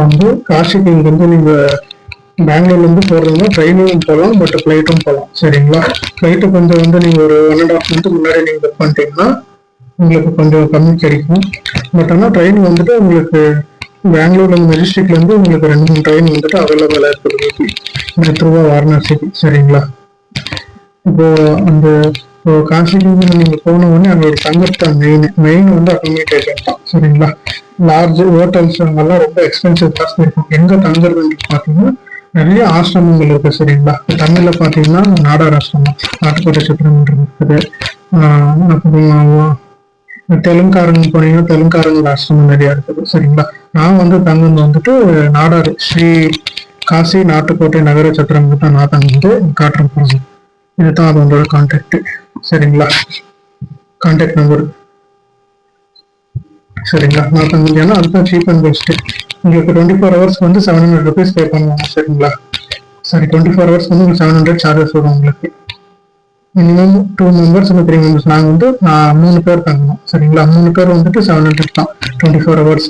வந்து காசிக்கு இங்கிருந்து நீங்க பெங்களூர்ல இருந்து போறதுன்னா ட்ரெயினும் போகலாம், பட் ஃபிளைட்டும் போகலாம். சரிங்களா? ஃபிளைட்டு கொஞ்சம் வந்து நீங்க ஒரு 1.5 month முன்னாடி நீங்க புக் பண்ணிட்டீங்கன்னா உங்களுக்கு கொஞ்சம் கம்மி கிடைக்கும். பட் ஆனால் ட்ரெயின் வந்துட்டு உங்களுக்கு பெங்களூர்ல இருந்து மெஜஸ்டிக்ல இருந்து உங்களுக்கு 2-3 ட்ரெயின் வந்துட்டு அவைலபிளா இருக்குது மெட்ரோவா வாரணாசிக்கு. சரிங்களா? இப்போ அந்த காசிக்கு நீங்க போன உடனே அங்க ஒரு தங்கத்தான் மெயின் வந்து அக்கோமடேஷன் தான். சரிங்களா? லார்ஜ் ஹோட்டல்ஸ் அங்கெல்லாம் ரொம்ப எக்ஸ்பென்சிவ் ஜாஸ்தி இருக்கும். எங்க தங்குறதுன்னு பாத்தீங்கன்னா நிறைய ஆசிரமங்கள் இருக்கு. சரிங்களா? தமிழ்ல பாத்தீங்கன்னா நாடார் ஆசிரமம், நாட்டுக்கோட்டை சத்திரம் இருக்குது. அப்புறம் தெலுங்காரங்க போனீங்கன்னா தெலுங்காரங்க ஆசிரமம் நிறைய இருக்குது. சரிங்களா? நான் வந்து தங்குறது வந்துட்டு நாடார் ஸ்ரீ காசி நாட்டுக்கோட்டை நகர சத்திரம் தான் நான் தங்குது காட்டுறேன் பாருங்க. இதுதான் அதோட கான்டாக்ட். சரிங்களா? Contact number. சரிங்களா? நான் தங்குது ஏன்னா அதுதான் சீப் அண்ட் பெஸ்ட். உங்களுக்கு 24 hours வந்து 700 rupees பே பண்ணுவாங்க. சரிங்களா? சரி, 24 hours வந்து உங்களுக்கு 700 சார்ஜஸ் வரும் உங்களுக்கு. மினிமம் 2 members இல்லை 3 members. நாங்கள் வந்து 3 பேர் தங்கணும். சரிங்களா? 3 பேர் வந்துட்டு 700 தான் 24 hours.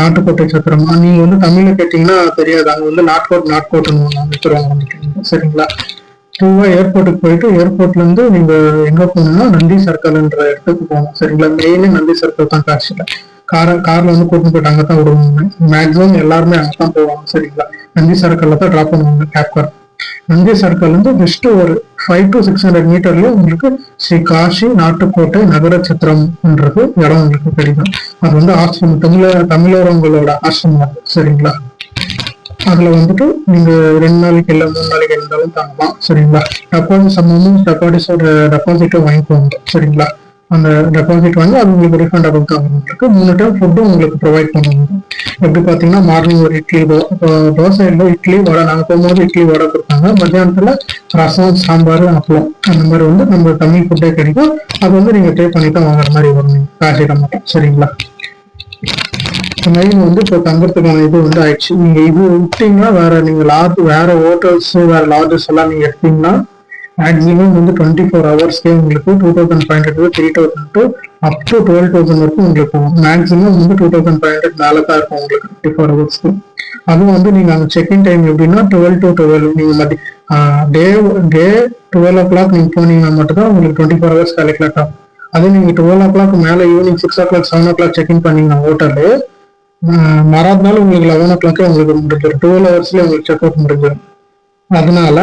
நாட்டுக்கோட்டை சத்திரம் நீங்க வந்து தமிழ்ல கேட்டீங்கன்னா தெரியாது. அங்க வந்து நாட்கோட்டுன்னு வந்துருவாங்க வந்துட்டு. சரிங்களா? டூவா ஏர்போர்ட்டுக்கு போயிட்டு ஏர்போர்ட்ல இருந்து நீங்க எங்க போகணும்னா நந்தி சர்க்கிள்ன்ற இடத்துக்கு போகணும். சரிங்களா? மெயினே நந்தி சர்க்கிள் தான் காசியில. கார்ல வந்து கூட்டிட்டு போயிட்டு அங்கதான் விடுவாங்க. மேக்ஸிமம் எல்லாருமே அங்கதான் போவாங்க. சரிங்களா? நந்தி சர்க்கிள்ல தான் டிராப் பண்ணுவாங்க கேப் கார். நந்தி சர்க்கிள் வந்து ஜஸ்ட் ஒரு 500 to 600 மீட்டர்ல உங்களுக்கு ஸ்ரீ காசி நாட்டுக்கோட்டை நகர சத்திரம்ன்றது இடம் உங்களுக்கு கிடைக்கும். அது வந்து ஆசிரமம், தமிழரவங்களோட ஆசிரமம். சரிங்களா? அதுல வந்துட்டு நீங்க 2 நாளைக்கு இல்ல 3 நாளைக்கு இருந்தாலும் தாங்கலாம். சரிங்களா? டெபாசிட்டும் வாங்கிக்குவாங்க. சரிங்களா? அந்த டெபாசிட் வாங்கி அது உங்களுக்கு ரீஃபண்டபிள் தான் உங்களுக்கு. 3 டைம் ஃபுட்டும் உங்களுக்கு ப்ரொவைட் பண்ணுவாங்க. எப்படி பாத்தீங்கன்னா மார்னிங் ஒரு இட்லி, தோசை இல்லை இட்லி வடை. நாங்க போகும்போது இட்லி வடை கொடுத்தாங்க. மத்தியானத்துல ரசம் சாம்பார் அப்பளம் அந்த மாதிரி வந்து நம்ம தமிழ் ஃபுட்டே கிடைக்கும். அது வந்து நீங்க பே பண்ணிட்டு வாங்குற மாதிரி வரும் காசிட மாட்டோம். சரிங்களா? மெயின் வந்து இப்போ தங்கறதுக்கான இது வந்து ஆயிடுச்சு. நீங்க இது விட்டீங்கன்னா வேற ஹோட்டல்ஸ் வேற லாட்ஜஸ் எல்லாம் நீங்க எடுத்தீங்கன்னா மேக்ஸிமம் வந்து 24 hours உங்களுக்கு 2500 to 3000 to அப் டு 12,000 வரைக்கும் உங்களுக்கு போகும். மேக்ஸிமம் வந்து 2500 மேல தான் இருக்கும் உங்களுக்கு 24 hours. அதுவும் வந்து நீங்க அங்க செக்இன் டைம் எப்படின்னா 12 to 12. நீங்க டே 12 o'clock நீங்க போனீங்கன்னா மட்டும் தான் உங்களுக்கு 24 hours கால்குலேட் ஆகும். அதே நீங்க 12 o'clock மேல ஈவினிங் 6 o'clock 7 o'clock செக்இன் பண்ணீங்கன்னா ஹோட்டலு மறாத நாள் உங்களுக்கு 11 o'clock உங்களுக்கு முடிஞ்சிடும். 12 hours உங்களுக்கு செக் அவுட் முடிஞ்சிடும். அதனால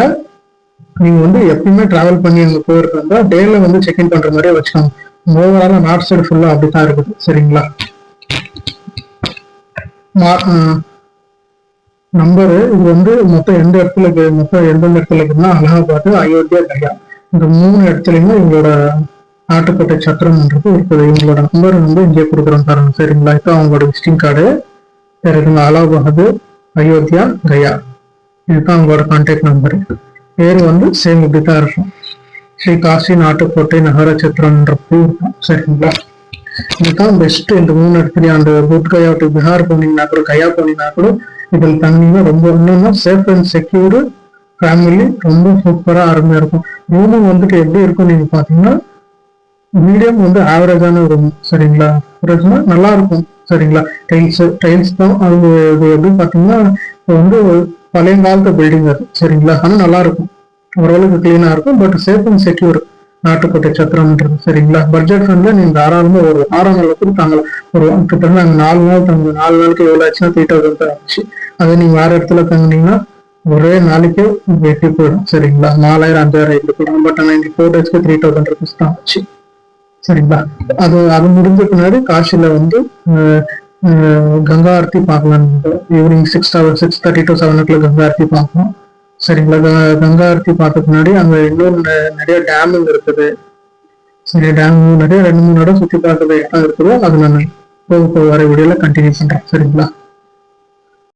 நீங்க வந்து எப்பயுமே டிராவல் பண்ணி அங்க போயிருந்தா டேல வந்து செக்இன் பண்ற மாதிரியே வச்சுக்கோங்க. ஓவரால நார்த் சைடு ஃபுல்லா அப்படித்தான் இருக்குது. சரிங்களா? நம்பரு இது வந்து மொத்தம் எந்தெந்த இடத்துல இருக்குன்னா அலகாபாத், அயோத்தியா, கயா இந்த 3 இடத்துலயுமே எங்களோட நாட்டுக்கோட்டை சத்திரம்ன்றது இருக்குது. இவங்களோட நம்பர் வந்து இங்கே கொடுக்குறோம் பாருங்க. சரிங்களா? இப்போ அவங்களோட விசிட்டிங் கார்டு இருக்குங்க. அலகாபாத், அயோத்தியா, கயா இதுதான் அவங்களோட கான்டாக்ட் நம்பரு. பேர் வந்து சேம் இப்படித்தான் இருக்கும். ஸ்ரீ காசி நாட்டுக்கோட்டை நகர சத்திரம்ன்ற பேர் இருக்கும். சரிங்களா? இதுதான் பெஸ்ட். இந்த 3 இடத்துலயும் அந்த புத் கயா டு பிஹார் போனீங்கன்னா கூட கயா போனீங்கன்னா கூட இதில் தங்கினா ரொம்ப இன்னொன்னா சேஃப் அண்ட் செக்யூர் ஃபேமிலி ரொம்ப சூப்பரா அருமையா இருக்கும். ரூமும் வந்துட்டு எப்படி இருக்கும் நீங்க பாத்தீங்கன்னா மீடியம் வந்து ஆவரேஜான ரூம். சரிங்களா? ஆவரேஜ்னா நல்லா இருக்கும். சரிங்களா? டைல்ஸ் தான் அது. எப்படி பாத்தீங்கன்னா வந்து பழைய காலத்து பில்டிங் அது. சரிங்களா? ஆனா நல்லா இருக்கும், ஓரளவுக்கு கிளீனா இருக்கும். But safe and secure Nattukottai சத்திரம்ன்றது. சரிங்களா? பட்ஜெட் ஃப்ரெண்ட்ல நீங்க தாராளமா ஒரு 6 நாளுக்கு தாங்கலாம். ஒரு கிட்ட நாங்க 4 நாள் தங்குவோம். 4 நாளுக்கு எவ்வளவு ஆச்சுன்னா 3000 ஆச்சு. அதை நீங்க வேற இடத்துல தங்குனீங்கன்னா ஒரே நாளைக்கு வெட்டி போயிடும். சரிங்களா? 4000 5000 எப்படி போயிடும். பட் ஆனா இந்த 4 daysக்கு 3000 rupees தான் ஆச்சு. சரிங்களா? அது முடிஞ்ச பின்னாடி காசில வந்து கங்கா ஆர்த்தி பார்க்கலாம். Evening 6:30 to 7 o'clock Ganga Aarthi பார்க்கலாம். சரிங்களா? கங்கா ஆர்த்தி பார்த்த பின்னாடி அங்க இன்னொரு நிறைய டேம் இருக்குது. சரி, டேம் நிறைய 2-3 இடம் சுத்தி பார்க்கறது இடம் இருக்குது. அது நான் போக வர வீடியோல கண்டினியூ பண்றேன். சரிங்களா?